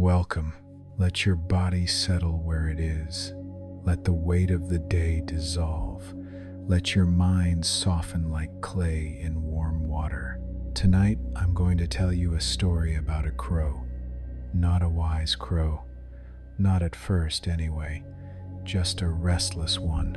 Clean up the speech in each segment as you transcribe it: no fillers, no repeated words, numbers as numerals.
Welcome. Let your body settle where it is. Let the weight of the day dissolve. Let your mind soften like clay in warm water. Tonight, I'm going to tell you a story about a crow. Not a wise crow. Not at first, anyway. Just a restless one.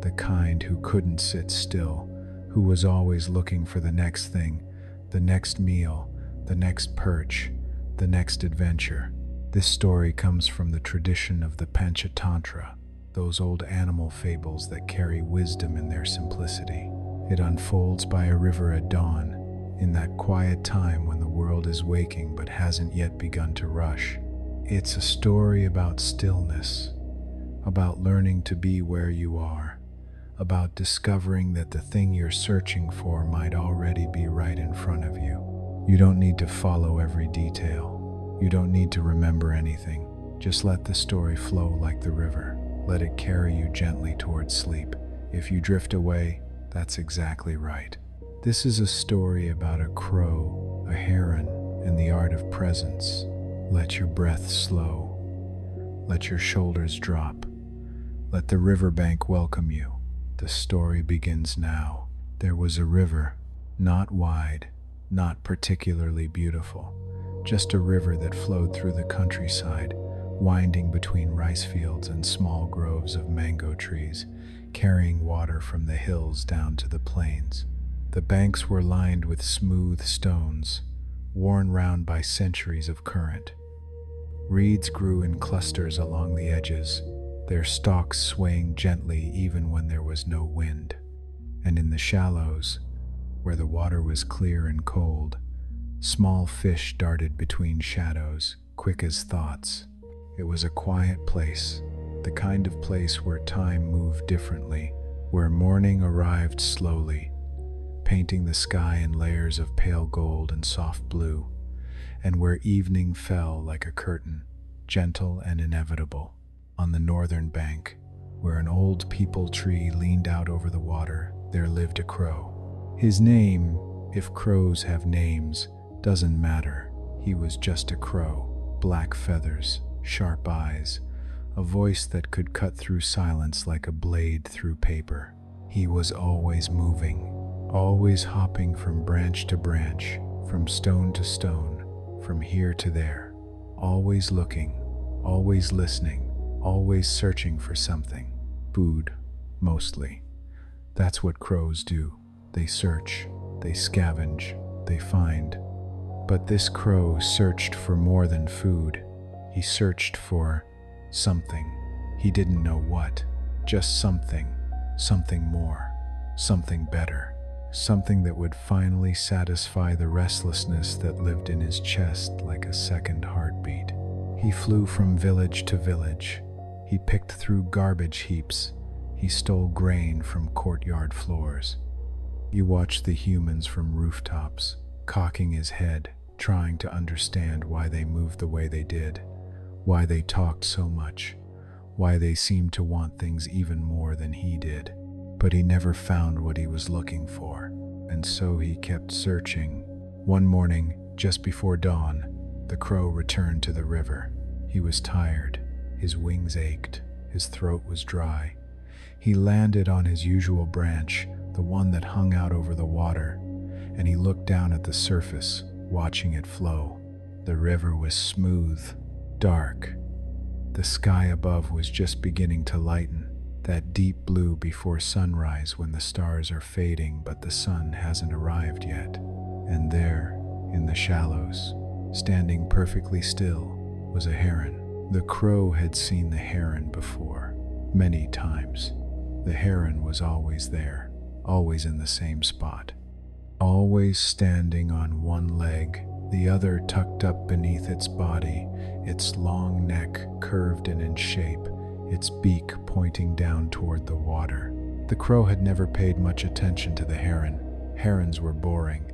The kind who couldn't sit still, who was always looking for the next thing, the next meal, the next perch, the next adventure. This story comes from the tradition of the Panchatantra, those old animal fables that carry wisdom in their simplicity. It unfolds by a river at dawn, in that quiet time when the world is waking but hasn't yet begun to rush. It's a story about stillness, about learning to be where you are, about discovering that the thing you're searching for might already be right in front of you. You don't need to follow every detail. You don't need to remember anything. Just let the story flow like the river. Let it carry you gently towards sleep. If you drift away, that's exactly right. This is a story about a crow, a heron, and the art of presence. Let your breath slow. Let your shoulders drop. Let the riverbank welcome you. The story begins now. There was a river, not wide, not particularly beautiful, just a river that flowed through the countryside, winding between rice fields and small groves of mango trees, carrying water from the hills down to the plains. The banks were lined with smooth stones, worn round by centuries of current. Reeds grew in clusters along the edges, their stalks swaying gently even when there was no wind. And in the shallows, where the water was clear and cold, small fish darted between shadows, quick as thoughts. It was a quiet place, the kind of place where time moved differently, where morning arrived slowly, painting the sky in layers of pale gold and soft blue, and where evening fell like a curtain, gentle and inevitable. On the northern bank, where an old peepal tree leaned out over the water, there lived a crow. His name, if crows have names, doesn't matter. He was just a crow. Black feathers, sharp eyes, a voice that could cut through silence like a blade through paper. He was always moving, always hopping from branch to branch, from stone to stone, from here to there, always looking, always listening, always searching for something. Food, mostly. That's what crows do. They search, they scavenge, they find. But this crow searched for more than food. He searched for something. He didn't know what. Just something. Something more. Something better. Something that would finally satisfy the restlessness that lived in his chest like a second heartbeat. He flew from village to village. He picked through garbage heaps. He stole grain from courtyard floors. He watched the humans from rooftops, cocking his head, trying to understand why they moved the way they did, why they talked so much, why they seemed to want things even more than he did. But he never found what he was looking for, and so he kept searching. One morning, just before dawn, the crow returned to the river. He was tired, his wings ached, his throat was dry. He landed on his usual branch, the one that hung out over the water, and he looked down at the surface, watching it flow. The river was smooth, dark. The sky above was just beginning to lighten, that deep blue before sunrise when the stars are fading but the sun hasn't arrived yet. And there, in the shallows, standing perfectly still, was a heron. The crow had seen the heron before, many times. The heron was always there, always in the same spot, always standing on one leg, the other tucked up beneath its body, its long neck curved and in shape, its beak pointing down toward the water. The crow had never paid much attention to the heron. Herons were boring.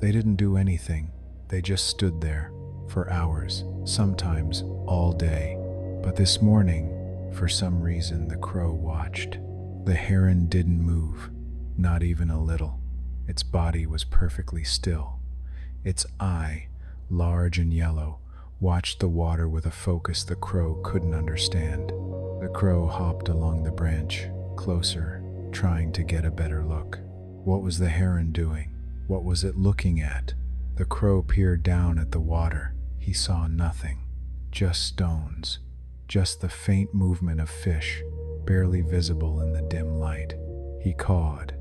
They didn't do anything. They just stood there for hours, sometimes all day. But this morning, for some reason, the crow watched. The heron didn't move, not even a little. Its body was perfectly still. Its eye, large and yellow, watched the water with a focus the crow couldn't understand. The crow hopped along the branch, closer, trying to get a better look. What was the heron doing? What was it looking at? The crow peered down at the water. He saw nothing. Just stones. Just the faint movement of fish, barely visible in the dim light. He cawed,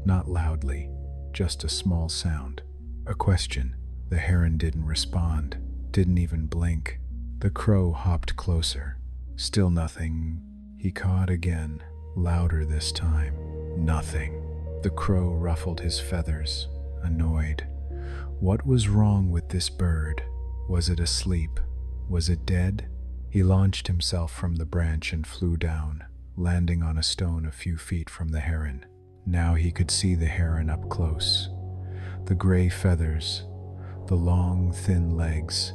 not loudly, just a small sound. A question. The heron didn't respond, didn't even blink. The crow hopped closer. Still nothing. He cawed again, louder this time. Nothing. The crow ruffled his feathers, annoyed. What was wrong with this bird? Was it asleep? Was it dead? He launched himself from the branch and flew down, landing on a stone a few feet from the heron. Now he could see the heron up close. The gray feathers, the long, thin legs,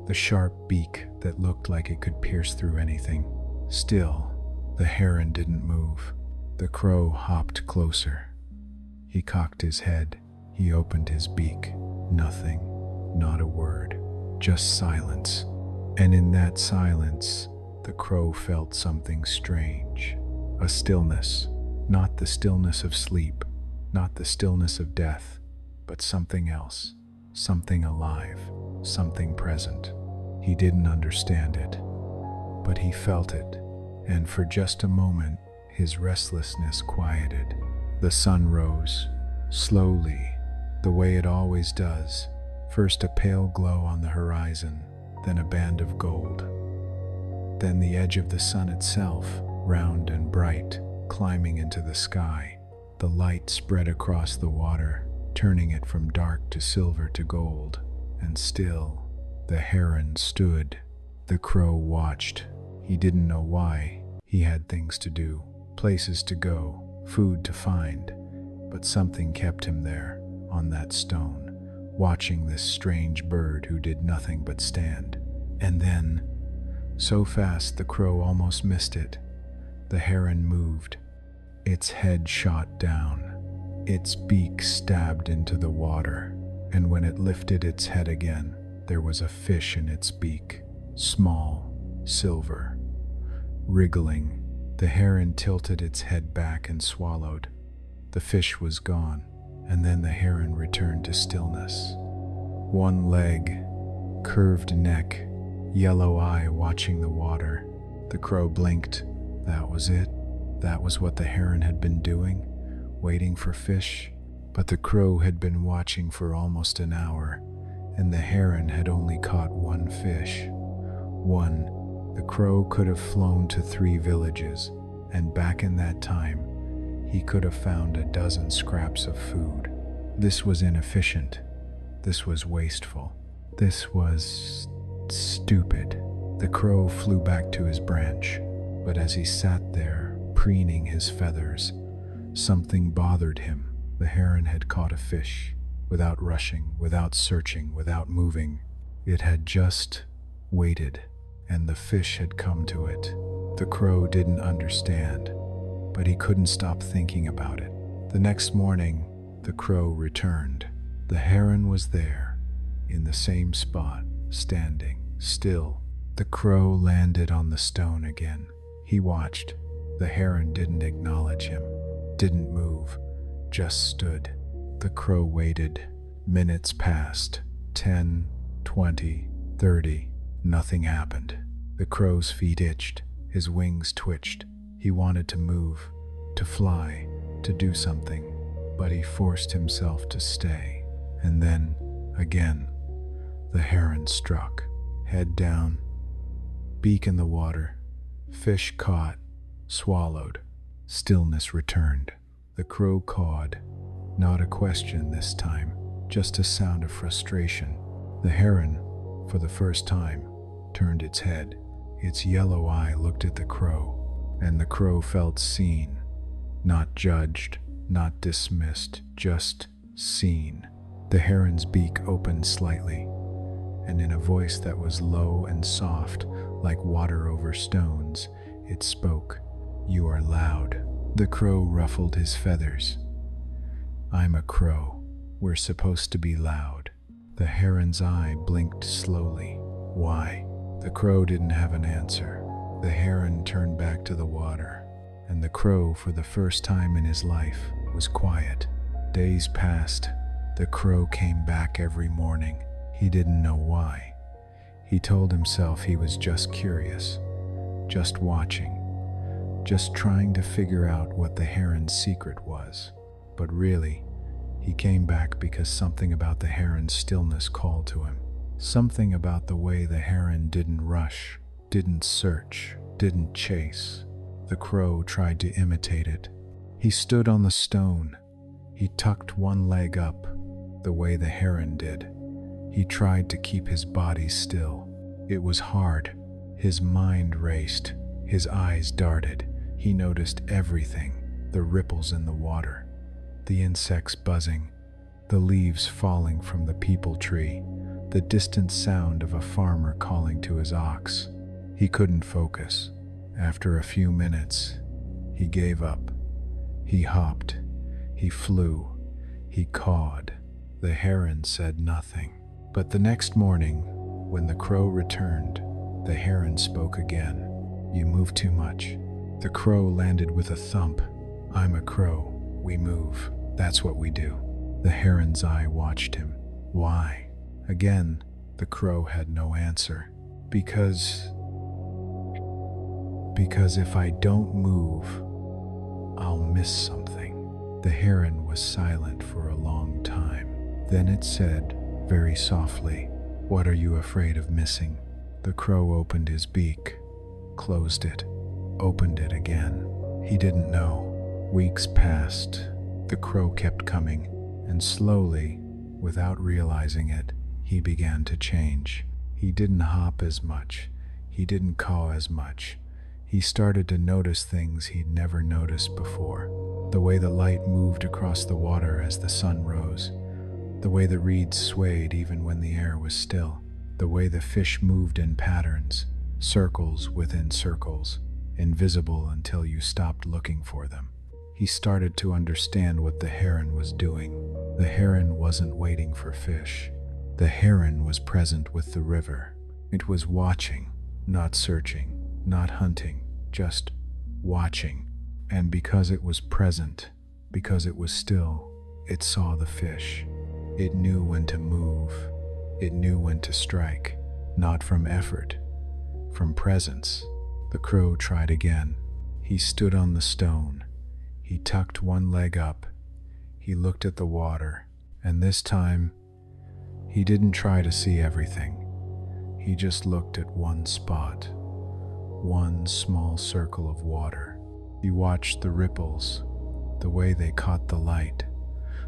the sharp beak that looked like it could pierce through anything. Still, the heron didn't move. The crow hopped closer. He cocked his head. He opened his beak. Nothing, not a word, just silence. And in that silence, the crow felt something strange. A stillness, not the stillness of sleep, not the stillness of death, but something else, something alive, something present. He didn't understand it, but he felt it, and for just a moment, his restlessness quieted. The sun rose, slowly, the way it always does, first a pale glow on the horizon, then a band of gold. Then the edge of the sun itself, round and bright, climbing into the sky. The light spread across the water, turning it from dark to silver to gold. And still, the heron stood. The crow watched. He didn't know why. He had things to do, places to go, food to find. But something kept him there, on that stone, watching this strange bird who did nothing but stand. And then, so fast the crow almost missed it, the heron moved. Its head shot down, its beak stabbed into the water, and when it lifted its head again, there was a fish in its beak, small, silver. Wriggling, the heron tilted its head back and swallowed. The fish was gone, and then the heron returned to stillness. One leg, curved neck, yellow eye watching the water. The crow blinked. That was it. That was what the heron had been doing, waiting for fish. But the crow had been watching for almost an hour, and the heron had only caught one fish. One. The crow could have flown to 3 villages, and back in that time, he could have found a dozen scraps of food. This was inefficient. This was wasteful. This was stupid. The crow flew back to his branch, but as he sat there, preening his feathers, something bothered him. The heron had caught a fish, without rushing, without searching, without moving. It had just waited, and the fish had come to it. The crow didn't understand, but he couldn't stop thinking about it. The next morning, the crow returned. The heron was there, in the same spot, standing, still. The crow landed on the stone again. He watched. The heron didn't acknowledge him, didn't move, just stood. The crow waited. Minutes passed. 10, 20, 30. Nothing happened. The crow's feet itched. His wings twitched. He wanted to move, to fly, to do something, but he forced himself to stay. And then, again, the heron struck. Head down, beak in the water, fish caught, swallowed. Stillness returned. The crow cawed. Not a question this time, just a sound of frustration. The heron, for the first time, turned its head. Its yellow eye looked at the crow, and the crow felt seen, not judged, not dismissed, just seen. The heron's beak opened slightly, and in a voice that was low and soft, like water over stones, it spoke. "You are loud." The crow ruffled his feathers. "I'm a crow. We're supposed to be loud." The heron's eye blinked slowly. Why? The crow didn't have an answer. The heron turned back to the water, and the crow, for the first time in his life, was quiet. Days passed. The crow came back every morning. He didn't know why. He told himself he was just curious, just watching, just trying to figure out what the heron's secret was. But really, he came back because something about the heron's stillness called to him. Something about the way the heron didn't rush, didn't search, didn't chase. The crow tried to imitate it. He stood on the stone. He tucked one leg up, the way the heron did. He tried to keep his body still. It was hard. His mind raced. His eyes darted. He noticed everything: the ripples in the water, the insects buzzing, the leaves falling from the peepal tree, the distant sound of a farmer calling to his ox. He couldn't focus. After a few minutes, he gave up. He hopped. He flew. He cawed. The heron said nothing. But the next morning, when the crow returned, the heron spoke again. "You move too much." The crow landed with a thump. "I'm a crow. We move. That's what we do." The heron's eye watched him. "Why?" Again, the crow had no answer. Because if I don't move, I'll miss something." The heron was silent for a long time. Then it said, very softly, "What are you afraid of missing?" The crow opened his beak, closed it, opened it again. He didn't know. Weeks passed. The crow kept coming, and slowly, without realizing it, he began to change. He didn't hop as much. He didn't caw as much. He started to notice things he'd never noticed before. The way the light moved across the water as the sun rose. The way the reeds swayed even when the air was still. The way the fish moved in patterns, circles within circles, invisible until you stopped looking for them. He started to understand what the heron was doing. The heron wasn't waiting for fish. The heron was present with the river. It was watching, not searching, not hunting, just watching. And because it was present, because it was still, it saw the fish. It knew when to move. It knew when to strike, not from effort, from presence. The crow tried again. He stood on the stone. He tucked one leg up. He looked at the water, and this time, he didn't try to see everything. He just looked at one spot, one small circle of water. He watched the ripples, the way they caught the light,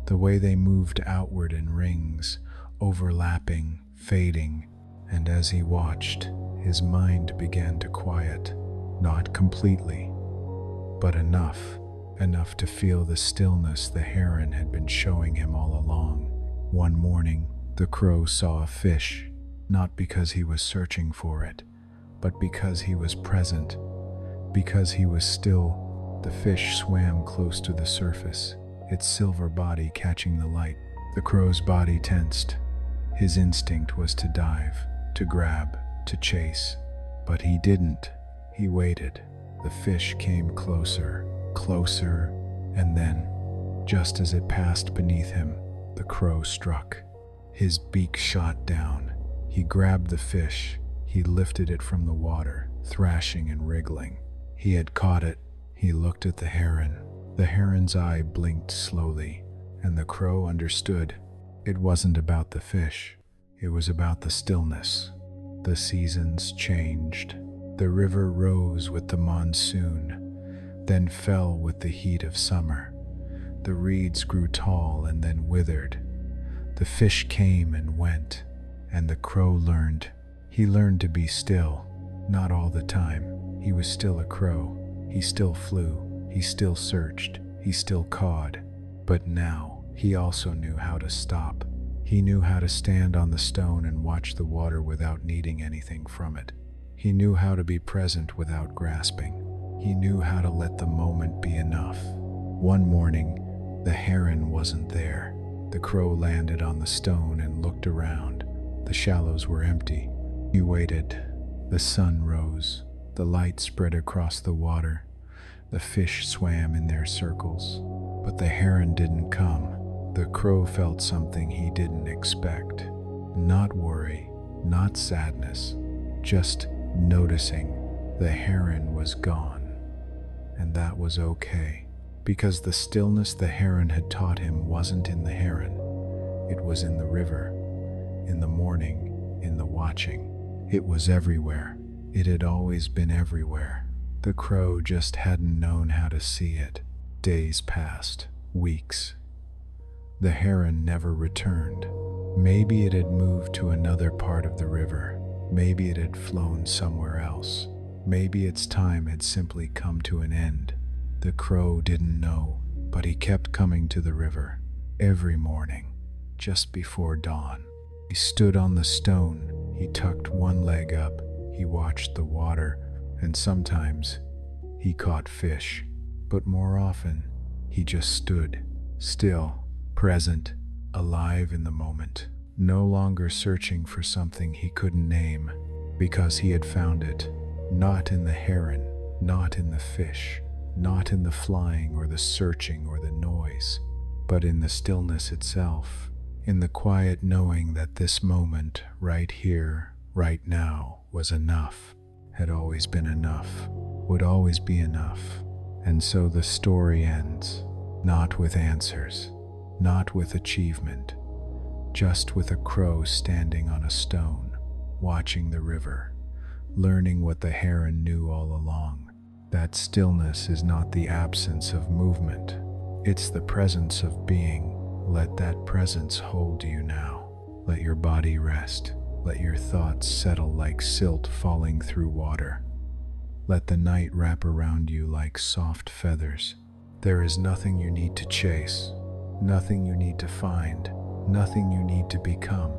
the way they moved outward in rings, overlapping, fading, and as he watched, his mind began to quiet, not completely, but enough to feel the stillness the heron had been showing him all along. One morning, the crow saw a fish, not because he was searching for it, but because he was present, because he was still. The fish swam close to the surface, its silver body catching the light. The crow's body tensed. His instinct was to dive, to grab, to chase. But he didn't. He waited. The fish came closer, closer, and then, just as it passed beneath him, the crow struck. His beak shot down. He grabbed the fish. He lifted it from the water, thrashing and wriggling. He had caught it. He looked at the heron. The heron's eye blinked slowly, and the crow understood. It wasn't about the fish. It was about the stillness. The seasons changed. The river rose with the monsoon, then fell with the heat of summer. The reeds grew tall and then withered. The fish came and went, and the crow learned. He learned to be still, not all the time. He was still a crow. He still flew. He still searched. He still cawed. But now, he also knew how to stop. He knew how to stand on the stone and watch the water without needing anything from it. He knew how to be present without grasping. He knew how to let the moment be enough. One morning, the heron wasn't there. The crow landed on the stone and looked around. The shallows were empty. He waited. The sun rose. The light spread across the water. The fish swam in their circles. But the heron didn't come. The crow felt something he didn't expect. Not worry, not sadness, just noticing. The heron was gone. And that was okay, because the stillness the heron had taught him wasn't in the heron. It was in the river, in the morning, in the watching. It was everywhere. It had always been everywhere. The crow just hadn't known how to see it. Days passed, weeks. The heron never returned. Maybe it had moved to another part of the river. Maybe it had flown somewhere else. Maybe its time had simply come to an end. The crow didn't know, but he kept coming to the river every morning, just before dawn. He stood on the stone. He tucked one leg up. He watched the water, and sometimes he caught fish. But more often, he just stood, still, present, alive in the moment, no longer searching for something he couldn't name, because he had found it, not in the heron, not in the fish, not in the flying or the searching or the noise, but in the stillness itself, in the quiet knowing that this moment, right here, right now, was enough, had always been enough, would always be enough. And so the story ends, not with answers, not with achievement, just with a crow standing on a stone, watching the river, learning what the heron knew all along. That stillness is not the absence of movement, it's the presence of being. Let that presence hold you now. Let your body rest. Let your thoughts settle like silt falling through water. Let the night wrap around you like soft feathers. There is nothing you need to chase, nothing you need to find, nothing you need to become.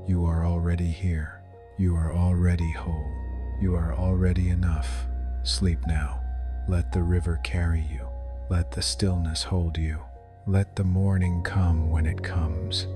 You are already here. You are already whole. You are already enough. Sleep now. Let the river carry you. Let the stillness hold you. Let the morning come when it comes.